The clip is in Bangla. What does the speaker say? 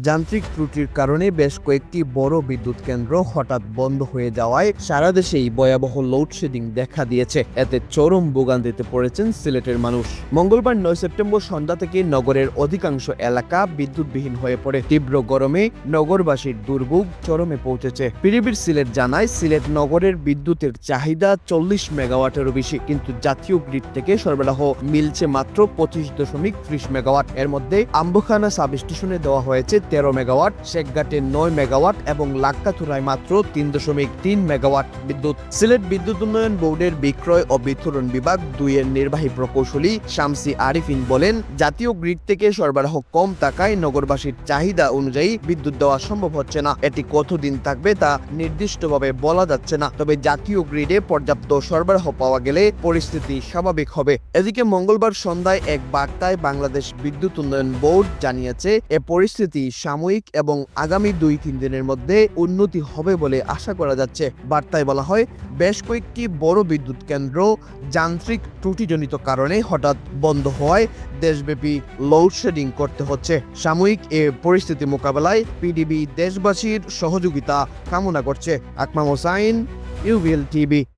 যান্ত্রিক ত্রুটির কারণে বেশ কয়েকটি বড় বিদ্যুৎ কেন্দ্র হঠাৎ বন্ধ হয়ে যাওয়ায় সারা দেশেই ভয়াবহ লোডশেডিং দেখা দিয়েছে। এতে চরম ভোগান্তিতে পড়েছেন সিলেটের মানুষ। মঙ্গলবার 9 সেপ্টেম্বর সন্ধ্যা থেকে নগরের অধিকাংশ এলাকা বিদ্যুৎবিহীন হয়ে পড়ে। তীব্র গরমে নগরবাসীর দুর্ভোগ চরমে পৌঁছেছে। পিডিবির সিলেট জানায়, সিলেট নগরের বিদ্যুতের চাহিদা 40 মেগাওয়াটেরও বেশি, কিন্তু জাতীয় গ্রিড থেকে সরবরাহ মিলছে মাত্র 25.30 মেগাওয়াট। এর মধ্যে আম্বখানা সাব স্টেশনে দেওয়া হয়েছে 13 মেগাওয়াট, শেখঘাটে 9 মেগাওয়াট এবং লাক্কাথুরায় মাত্র 3.3 মেগাওয়াট বিদ্যুৎ। সিলেট বিদ্যুৎ উন্নয়ন বোর্ডের বিক্রয় ও বিতরণ বিভাগ 2 এর নির্বাহী প্রকৌশলী শামসী আরিফিন বলেন, জাতীয় গ্রিড থেকে সরবরাহ কম থাকায় নগরবাসীর চাহিদা অনুযায়ী বিদ্যুৎ দেওয়া সম্ভব হচ্ছে না। এটি কতদিন থাকবে তা নির্দিষ্টভাবে বলা যাচ্ছে না, তবে জাতীয় গ্রিডে পর্যাপ্ত সরবরাহ পাওয়া গেলে পরিস্থিতি স্বাভাবিক হবে। এদিকে মঙ্গলবার সন্ধ্যায় এক বার্তায় বাংলাদেশ বিদ্যুৎ উন্নয়ন বোর্ড জানিয়েছে, এ পরিস্থিতি সাময়িক এবং আগামী 2-3 দিনের মধ্যে উন্নতি হবে বলে আশা করা যাচ্ছে। বার্তায় বলা হয়, বেশ কয়েকটি বড় বিদ্যুৎ কেন্দ্র যান্ত্রিক ত্রুটিজনিত কারণে হঠাৎ বন্ধ হওয়ায় দেশব্যাপী লোডশেডিং করতে হচ্ছে। সাময়িক এ পরিস্থিতি মোকাবেলায় পিডিবি দেশবাসীর সহযোগিতা কামনা করছে। আকমাম হোসাইন, ইউবিএল টিভি।